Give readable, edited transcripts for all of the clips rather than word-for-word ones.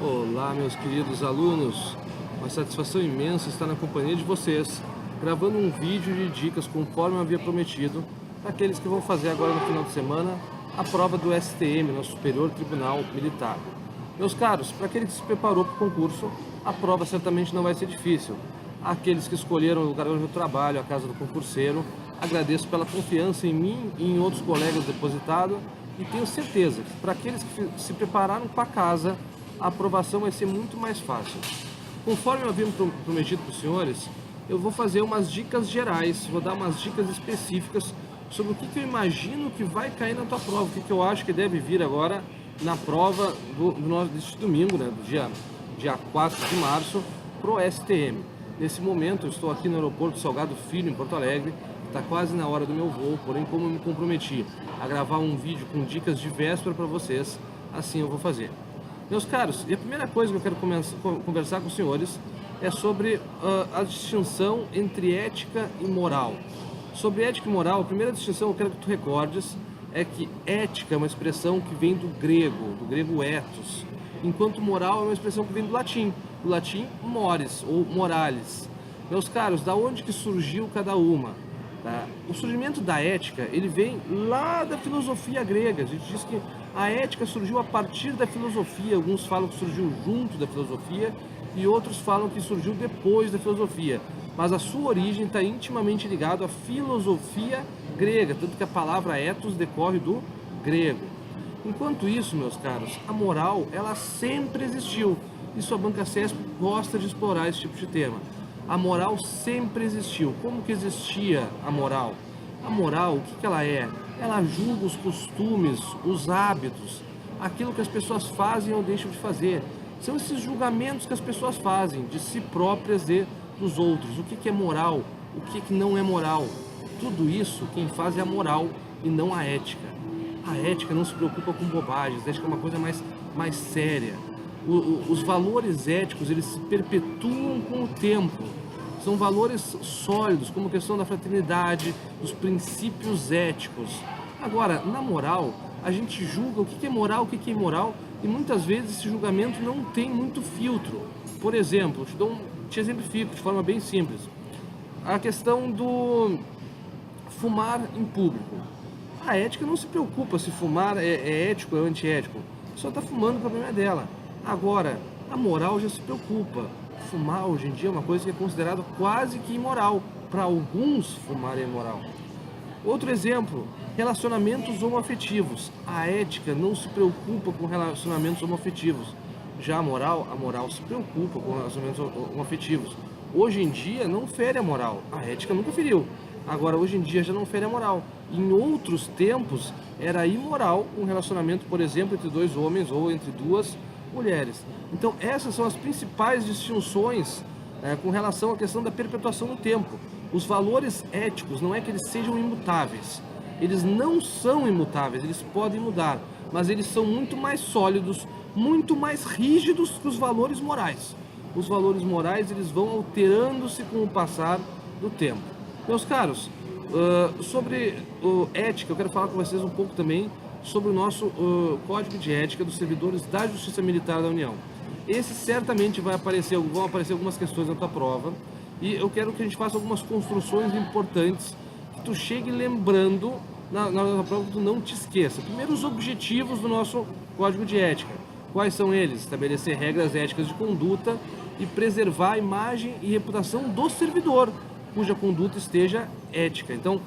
Olá, meus queridos alunos, uma satisfação imensa estar na companhia de vocês, gravando um vídeo de dicas conforme eu havia prometido, para aqueles que vão fazer agora no final de semana a prova do STM, nosso Superior Tribunal Militar. Meus caros, para aquele que se preparou para o concurso, a prova certamente não vai ser difícil. Aqueles que escolheram o lugar onde eu trabalho, a casa do concurseiro, agradeço pela confiança em mim e em outros colegas depositados e tenho certeza que para aqueles que se prepararam para casa, a aprovação vai ser muito mais fácil. Conforme eu havia prometido para os senhores, eu vou fazer umas dicas gerais, vou dar umas dicas específicas sobre o que eu imagino que vai cair na tua prova, o que eu acho que deve vir agora na prova deste domingo, né, do dia 4 de março, para o STM. Nesse momento eu estou aqui no aeroporto Salgado Filho, em Porto Alegre, está quase na hora do meu voo, porém como eu me comprometi a gravar um vídeo com dicas de véspera para vocês, assim eu vou fazer. Meus caros, e a primeira coisa que eu quero conversar com os senhores é sobre a distinção entre ética e moral. Sobre ética e moral, a primeira distinção que eu quero que tu recordes é que ética é uma expressão que vem do grego ethos, enquanto moral é uma expressão que vem do latim mores ou morales. Meus caros, da onde que surgiu cada uma? Tá? O surgimento da ética, ele vem lá da filosofia grega. A gente diz que a ética surgiu a partir da filosofia. Alguns falam que surgiu junto da filosofia e outros falam que surgiu depois da filosofia. Mas a sua origem está intimamente ligada à filosofia grega, tanto que a palavra ethos decorre do grego. Enquanto isso, meus caros, a moral, ela sempre existiu. Isso a Banca CESP gosta de explorar esse tipo de tema. A moral sempre existiu. Como que existia a moral? A moral, o que ela é? Ela julga os costumes, os hábitos, aquilo que as pessoas fazem ou deixam de fazer. São esses julgamentos que as pessoas fazem de si próprias e dos outros. O que é moral? O que não é moral? Tudo isso quem faz é a moral e não a ética. A ética não se preocupa com bobagens, a ética é uma coisa mais séria. Os valores éticos, eles se perpetuam com o tempo. São valores sólidos, como a questão da fraternidade, dos princípios éticos. Agora, na moral, a gente julga o que é moral, o que é imoral, e muitas vezes esse julgamento não tem muito filtro. Por exemplo, te exemplifico de forma bem simples. A questão do fumar em público. A ética não se preocupa se fumar é ético ou antiético. Só está fumando, o problema é dela. Agora, a moral já se preocupa. Fumar hoje em dia é uma coisa que é considerada quase que imoral. Para alguns, fumar é imoral. Outro exemplo, relacionamentos homoafetivos. A ética não se preocupa com relacionamentos homoafetivos. Já a moral se preocupa com relacionamentos homoafetivos. Hoje em dia não fere a moral. A ética nunca feriu. Agora, hoje em dia já não fere a moral. Em outros tempos, era imoral um relacionamento, por exemplo, entre dois homens ou entre duas mulheres. Então, essas são as principais distinções com relação à questão da perpetuação no tempo. Os valores éticos não é que eles sejam imutáveis. Eles não são imutáveis, eles podem mudar, mas eles são muito mais sólidos, muito mais rígidos que os valores morais. Os valores morais, eles vão alterando-se com o passar do tempo. Meus caros, sobre ética, eu quero falar com vocês um pouco também sobre o nosso Código de Ética dos Servidores da Justiça Militar da União. Esse certamente vão aparecer algumas questões na tua prova e eu quero que a gente faça algumas construções importantes que tu chegue lembrando na prova, que tu não te esqueça. Primeiro, os objetivos do nosso Código de Ética. Quais são eles? Estabelecer regras éticas de conduta e preservar a imagem e reputação do servidor, cuja conduta esteja ética. Então,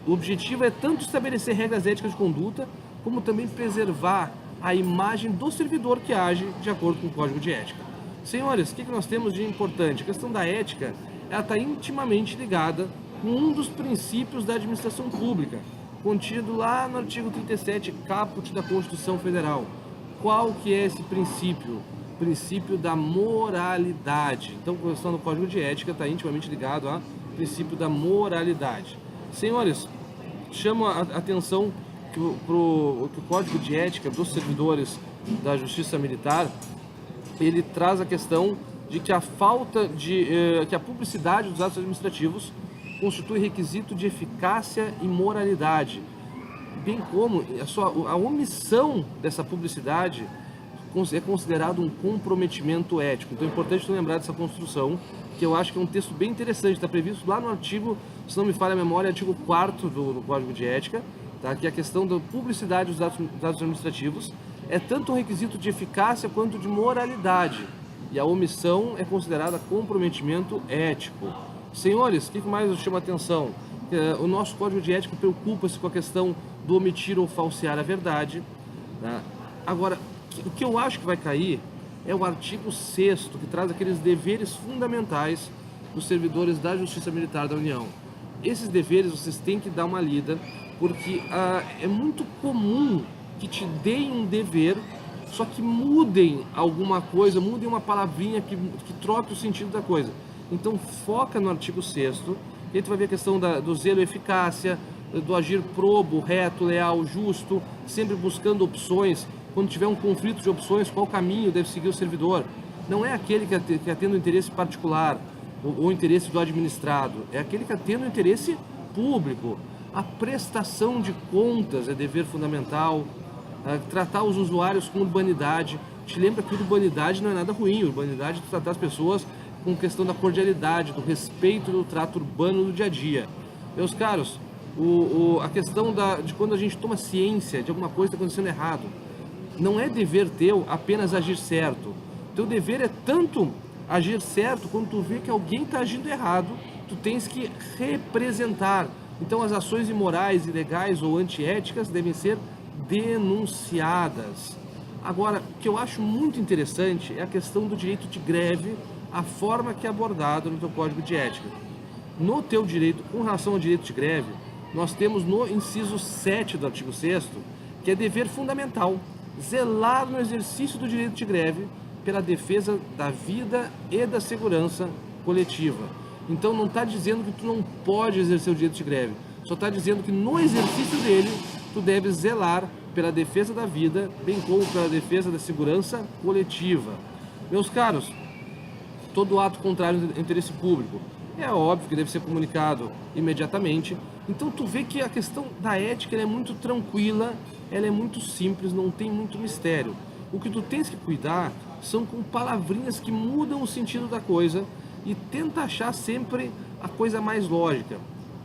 o objetivo é tanto estabelecer regras éticas de conduta, como também preservar a imagem do servidor que age de acordo com o Código de Ética. Senhores, o que nós temos de importante? A questão da ética, ela está intimamente ligada com um dos princípios da administração pública, contido lá no artigo 37, caput da Constituição Federal. Qual que é esse princípio? O princípio da moralidade. Então, a questão do Código de Ética está intimamente ligado ao princípio da moralidade. Senhores, chamo a atenção que o Código de Ética dos Servidores da Justiça Militar, ele traz a questão de que que a publicidade dos atos administrativos constitui requisito de eficácia e moralidade, bem como a omissão dessa publicidade é considerado um comprometimento ético. Então é importante lembrar dessa construção, que eu acho que é um texto bem interessante, está previsto lá no artigo, se não me falha a memória, artigo 4º do Código de Ética, tá? Que é a questão da publicidade dos dados administrativos é tanto um requisito de eficácia quanto de moralidade, e a omissão é considerada comprometimento ético. Senhores, o que mais chama a atenção? O nosso Código de Ética preocupa-se com a questão do omitir ou falsear a verdade, tá? Agora, o que eu acho que vai cair é o artigo 6º, que traz aqueles deveres fundamentais dos servidores da Justiça Militar da União. Esses deveres vocês têm que dar uma lida, porque é muito comum que te deem um dever, só que mudem alguma coisa, mudem uma palavrinha que troque o sentido da coisa. Então foca no artigo 6º, e aí tu vai ver a questão do zelo e eficácia, do agir probo, reto, leal, justo, sempre buscando opções. Quando tiver um conflito de opções, qual caminho deve seguir o servidor? Não é aquele que atende o interesse particular ou o interesse do administrado, é aquele que atende o interesse público. A prestação de contas é dever fundamental, tratar os usuários com urbanidade. Te lembra que urbanidade não é nada ruim, urbanidade é tratar as pessoas com questão da cordialidade, do respeito do trato urbano do dia a dia. Meus caros, a questão de quando a gente toma ciência de alguma coisa que está acontecendo errado, não é dever teu apenas agir certo. Teu dever é tanto agir certo, quando tu vê que alguém está agindo errado, tu tens que representar. Então as ações imorais, ilegais ou antiéticas devem ser denunciadas. Agora, o que eu acho muito interessante é a questão do direito de greve, a forma que é abordado no teu Código de Ética. No teu direito, com relação ao direito de greve, nós temos no inciso 7 do artigo 6º, que é dever fundamental, zelar no exercício do direito de greve pela defesa da vida e da segurança coletiva. Então não está dizendo que tu não pode exercer o direito de greve, só está dizendo que no exercício dele tu deves zelar pela defesa da vida, bem como pela defesa da segurança coletiva. Meus caros, todo ato contrário ao interesse público é óbvio que deve ser comunicado imediatamente. Então tu vê que a questão da ética ela é muito tranquila, ela é muito simples, não tem muito mistério. O que tu tens que cuidar são com palavrinhas que mudam o sentido da coisa e tenta achar sempre a coisa mais lógica.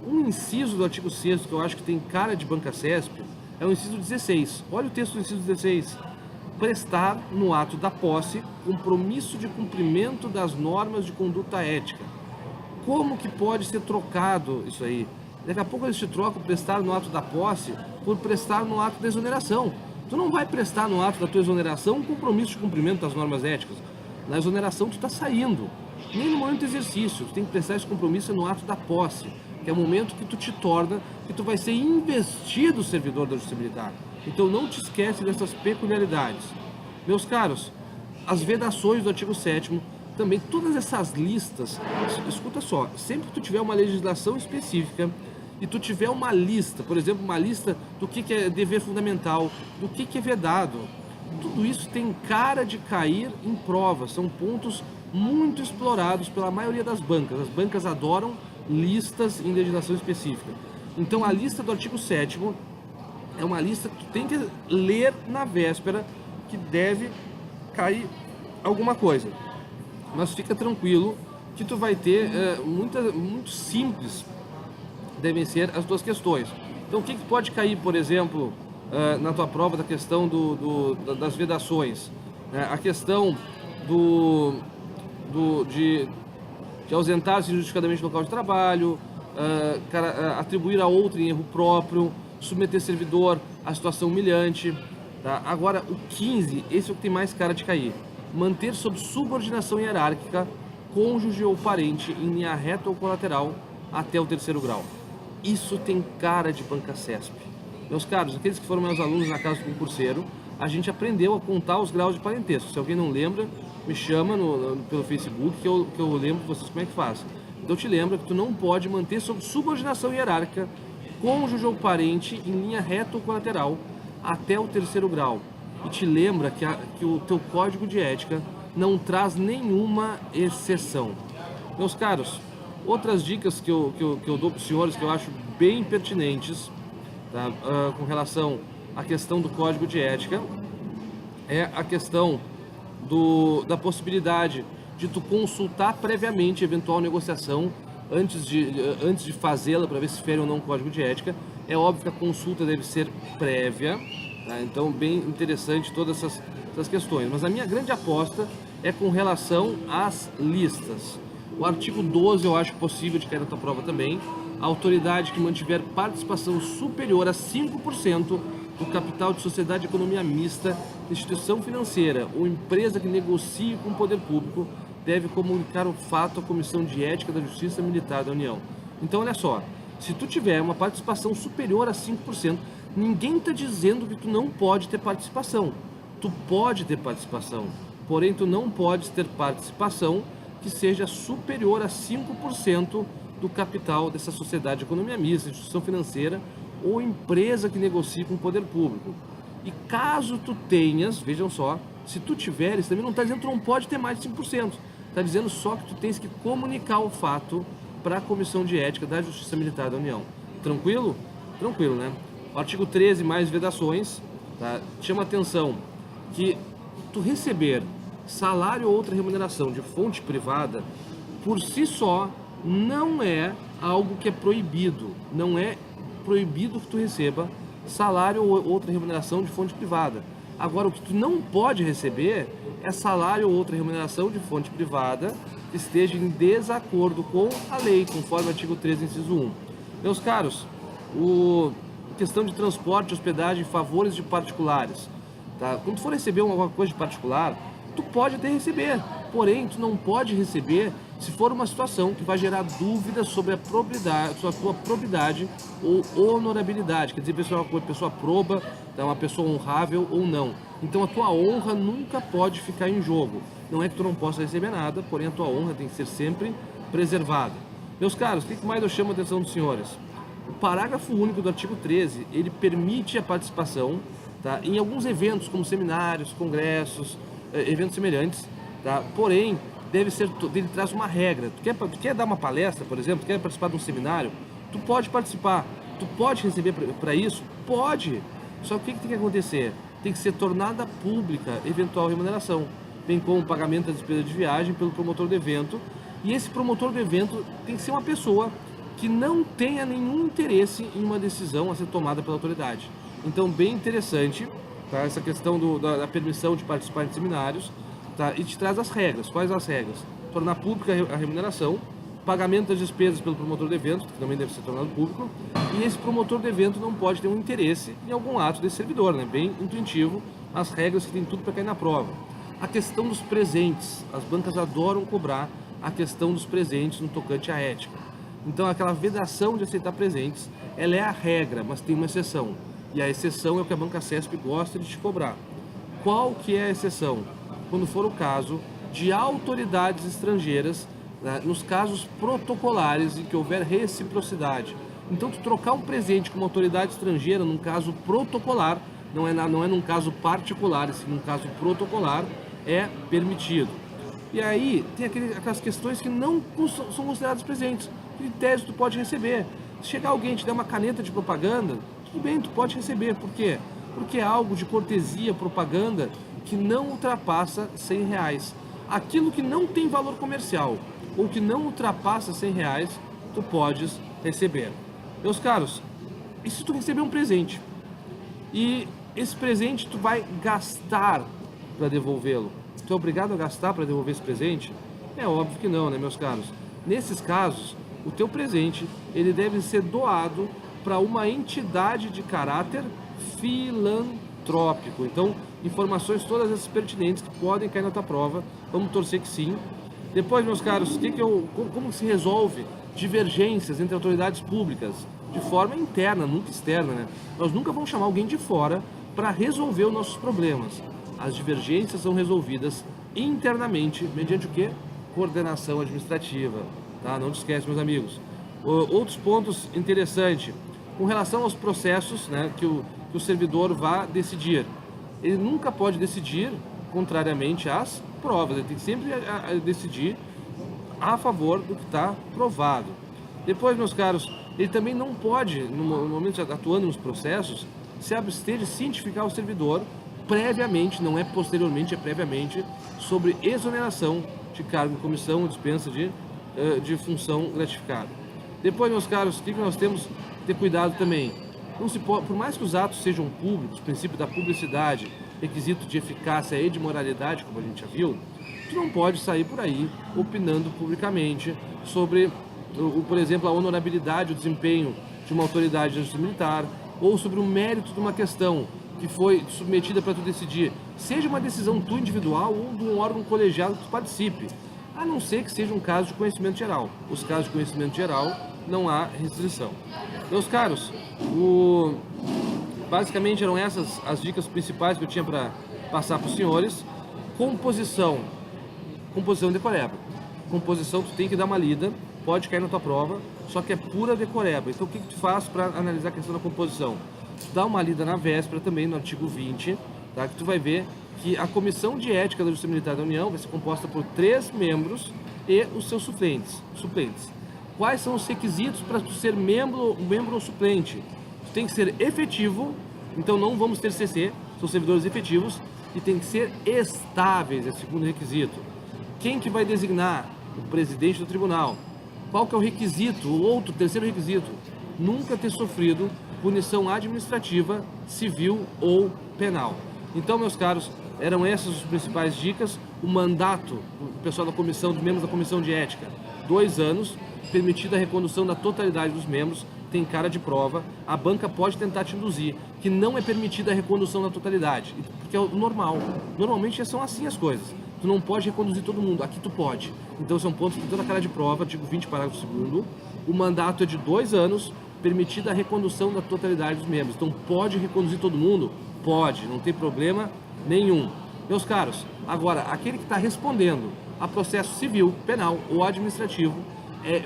Um inciso do artigo 6º que eu acho que tem cara de banca CESP é o inciso 16. Olha o texto do inciso 16. Prestar no ato da posse compromisso de cumprimento das normas de conduta ética. Como que pode ser trocado isso aí? Daqui a pouco eles te trocam prestar no ato da posse por prestar no ato da exoneração. Tu não vai prestar no ato da tua exoneração um compromisso de cumprimento das normas éticas. Na exoneração tu está saindo. Nem no momento do exercício. Tu tem que prestar esse compromisso no ato da posse, que é o momento que tu te torna, que tu vai ser investido servidor da Justiça Militar. Então não te esquece dessas peculiaridades. Meus caros, as vedações do artigo 7º, também todas essas listas, escuta só, sempre que tu tiver uma legislação específica e tu tiver uma lista, por exemplo, uma lista do que é dever fundamental, do que é vedado, tudo isso tem cara de cair em prova, são pontos muito explorados pela maioria das bancas. As bancas adoram listas em legislação específica. Então a lista do artigo 7º é uma lista que tu tem que ler na véspera, que deve cair alguma coisa. Mas fica tranquilo que tu vai ter muito simples devem ser as tuas questões. Então o que pode cair, por exemplo, na tua prova da questão das vedações? A questão de ausentar-se injustificadamente do local de trabalho, atribuir a outro em erro próprio, submeter servidor a situação humilhante. Tá? Agora, o 15, esse é o que tem mais cara de cair. Manter sob subordinação hierárquica, cônjuge ou parente em linha reta ou colateral até o 3º grau. Isso tem cara de banca CESP. Meus caros, aqueles que foram meus alunos na casa do concurseiro, a gente aprendeu a contar os graus de parentesco. Se alguém não lembra, me chama pelo Facebook que eu lembro vocês como é que faz. Então te lembra que tu não pode manter sob subordinação hierárquica, cônjuge ou parente em linha reta ou colateral até o 3º grau. E te lembra que o teu código de ética não traz nenhuma exceção. Meus caros, outras dicas que eu dou para os senhores que eu acho bem pertinentes, tá? Com relação à questão do código de ética, é a questão da possibilidade de tu consultar previamente eventual negociação antes de fazê-la, para ver se fere ou não o código de ética. É óbvio que a consulta deve ser prévia, tá? Então bem interessante todas essas questões, mas a minha grande aposta é com relação às listas. O artigo 12 eu acho possível de cair na tua prova também. A autoridade que mantiver participação superior a 5% do capital de sociedade de economia mista, instituição financeira ou empresa que negocie com o poder público deve comunicar o fato à Comissão de Ética da Justiça Militar da União. Então olha só, se tu tiver uma participação superior a 5%, ninguém está dizendo que tu não pode ter participação. Tu pode ter participação, porém tu não podes ter participação que seja superior a 5% do capital dessa sociedade de economia mista, instituição financeira ou empresa que negocie com o poder público. E caso tu tenhas, vejam só, se tu tiveres, também não está dizendo que tu não pode ter mais de 5%, está dizendo só que tu tens que comunicar o fato para a Comissão de Ética da Justiça Militar da União. Tranquilo? Tranquilo, né? O artigo 13, mais vedações, tá? Chama atenção que tu receber salário ou outra remuneração de fonte privada, por si só, não é algo que é proibido. Não é proibido que tu receba salário ou outra remuneração de fonte privada. Agora, o que tu não pode receber é salário ou outra remuneração de fonte privada que esteja em desacordo com a lei, conforme o artigo 13, inciso 1. Meus caros, questão de transporte, hospedagem, favores de particulares. Tá? Quando tu for receber alguma coisa de particular, tu pode até receber, porém tu não pode receber se for uma situação que vai gerar dúvidas sobre a probidade, sobre a tua probidade ou honorabilidade, quer dizer, pessoa proba, é uma pessoa honrável ou não. Então a tua honra nunca pode ficar em jogo. Não é que tu não possa receber nada, porém a tua honra tem que ser sempre preservada. Meus caros, o que mais eu chamo a atenção dos senhores? O parágrafo único do artigo 13, ele permite a participação, tá, em alguns eventos, como seminários, congressos, eventos semelhantes, tá? Porém, ele traz uma regra. Tu quer dar uma palestra, por exemplo, tu quer participar de um seminário, tu pode participar, tu pode receber para isso? Pode! Só que o que tem que acontecer? Tem que ser tornada pública eventual remuneração, bem como o pagamento da despesa de viagem pelo promotor do evento, e esse promotor do evento tem que ser uma pessoa que não tenha nenhum interesse em uma decisão a ser tomada pela autoridade. Então, bem interessante, tá, essa questão da permissão de participar de seminários, tá, e te traz as regras. Quais as regras? Tornar pública a remuneração, pagamento das despesas pelo promotor do evento, que também deve ser tornado público, e esse promotor do evento não pode ter um interesse em algum ato desse servidor, né? Bem intuitivo, as regras que tem tudo para cair na prova. A questão dos presentes, as bancas adoram cobrar a questão dos presentes no tocante à ética. Então aquela vedação de aceitar presentes, ela é a regra, mas tem uma exceção. E a exceção é o que a banca CESP gosta de te cobrar. Qual que é a exceção? Quando for o caso de autoridades estrangeiras, né, nos casos protocolares em que houver reciprocidade. Então, tu trocar um presente com uma autoridade estrangeira num caso protocolar, não é num caso particular, e sim num caso protocolar, é permitido. E aí, tem aquelas questões que não são consideradas presentes, que em tese tu pode receber. Se chegar alguém e te der uma caneta de propaganda, tudo bem, tu pode receber. Por quê? Porque é algo de cortesia, propaganda, que não ultrapassa R$100. Aquilo que não tem valor comercial ou que não ultrapassa R$100, tu podes receber. Meus caros, e se tu receber um presente e esse presente tu vai gastar para devolvê-lo? Tu é obrigado a gastar para devolver esse presente? É óbvio que não, né, meus caros? Nesses casos, o teu presente ele deve ser doado para uma entidade de caráter filantrópico. Então, informações todas essas pertinentes que podem cair na tua prova, vamos torcer que sim. Depois, meus caros, como se resolve divergências entre autoridades públicas? De forma interna, nunca externa, né? Nós nunca vamos chamar alguém de fora para resolver os nossos problemas. As divergências são resolvidas internamente, mediante o quê? Coordenação administrativa, tá? Não te esquece, meus amigos. Outros pontos interessantes, com relação aos processos, né, que o servidor vai decidir. Ele nunca pode decidir contrariamente às provas, ele tem que sempre decidir a favor do que está provado. Depois, meus caros, ele também não pode, no momento atuando nos processos, se abster de cientificar o servidor previamente, não é posteriormente, é previamente, sobre exoneração de cargo em comissão ou dispensa de função gratificada. Depois, meus caros, o que nós temos que ter cuidado também? Não se pode, por mais que os atos sejam públicos, o princípio da publicidade, requisito de eficácia e de moralidade, como a gente já viu, tu não pode sair por aí opinando publicamente sobre, por exemplo, a honorabilidade, o desempenho de uma autoridade da justiça militar, ou sobre o mérito de uma questão que foi submetida para tu decidir, seja uma decisão tua individual ou de um órgão colegiado que tu participe, a não ser que seja um caso de conhecimento geral. Os casos de conhecimento geral não há restrição. Meus caros, basicamente eram essas as dicas principais que eu tinha para passar para os senhores. Composição decoreba. Composição tu tem que dar uma lida, pode cair na tua prova, só que é pura decoreba. Então o que tu faz para analisar a questão da composição? Tu dá uma lida na véspera também, no artigo 20, tá? Que tu vai ver que a Comissão de Ética da Justiça Militar da União vai ser composta por 3 membros e os seus suplentes. Quais são os requisitos para tu ser membro ou suplente? Tu tem que ser efetivo, então não vamos ter CC, são servidores efetivos, e tem que ser estáveis, é o segundo requisito. Quem que vai designar? O presidente do tribunal. Qual que é o requisito? O terceiro requisito, nunca ter sofrido punição administrativa, civil ou penal. Então, meus caros, eram essas as principais dicas. O mandato, o pessoal da comissão, dos membros da comissão de ética, 2 anos, permitida a recondução da totalidade dos membros, tem cara de prova. A banca pode tentar te induzir que não é permitida a recondução da totalidade, porque é o normal. Normalmente são assim as coisas. Tu não pode reconduzir todo mundo, aqui tu pode. Então são pontos que tem toda a cara de prova, artigo 20, parágrafo 2º. O mandato é de 2 anos, permitida a recondução da totalidade dos membros. Então pode reconduzir todo mundo? Pode, não tem problema nenhum. Meus caros, agora, aquele que está respondendo a processo civil, penal ou administrativo,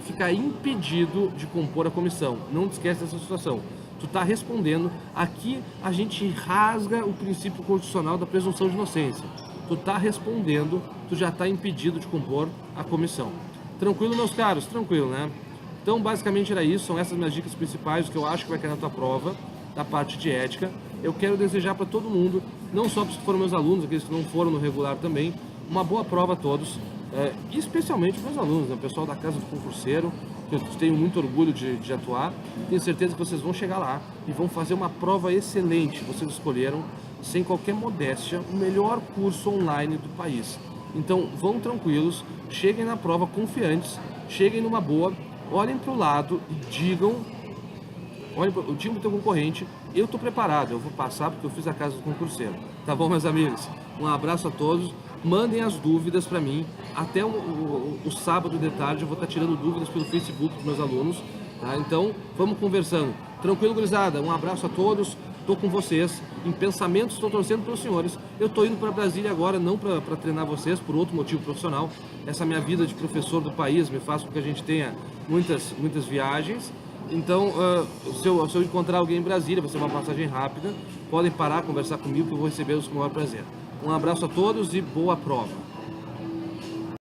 ficar impedido de compor a comissão. Não te esquece dessa situação. Tu está respondendo, aqui a gente rasga o princípio constitucional da presunção de inocência. Tu está respondendo, tu já está impedido de compor a comissão. Tranquilo, meus caros? Tranquilo, né? Então, basicamente era isso, são essas minhas dicas principais, que eu acho que vai cair na tua prova, da parte de ética. Eu quero desejar para todo mundo, não só para os que foram meus alunos, aqueles que não foram no regular também, uma boa prova a todos, especialmente para os alunos, né? O pessoal da Casa do Concurseiro, que eu tenho muito orgulho de atuar. Tenho certeza que vocês vão chegar lá e vão fazer uma prova excelente. Vocês escolheram, sem qualquer modéstia, o melhor curso online do país. Então, vão tranquilos, cheguem na prova confiantes, cheguem numa boa, olhem para o lado e digam para o teu concorrente, eu estou preparado, eu vou passar porque eu fiz a Casa do Concurseiro. Tá bom, meus amigos? Um abraço a todos. Mandem as dúvidas para mim. Até o sábado de tarde eu vou estar tirando dúvidas pelo Facebook dos meus alunos. Tá? Então, vamos conversando. Tranquilo, gurizada? Um abraço a todos. Estou com vocês. Em pensamentos, estou torcendo pelos senhores. Eu estou indo para Brasília agora, não para treinar vocês, por outro motivo profissional. Essa minha vida de professor do país me faz com que a gente tenha muitas viagens. Então, se eu encontrar alguém em Brasília, vai ser uma passagem rápida. Podem parar, conversar comigo, que eu vou recebê-los com o maior prazer. Um abraço a todos e boa prova!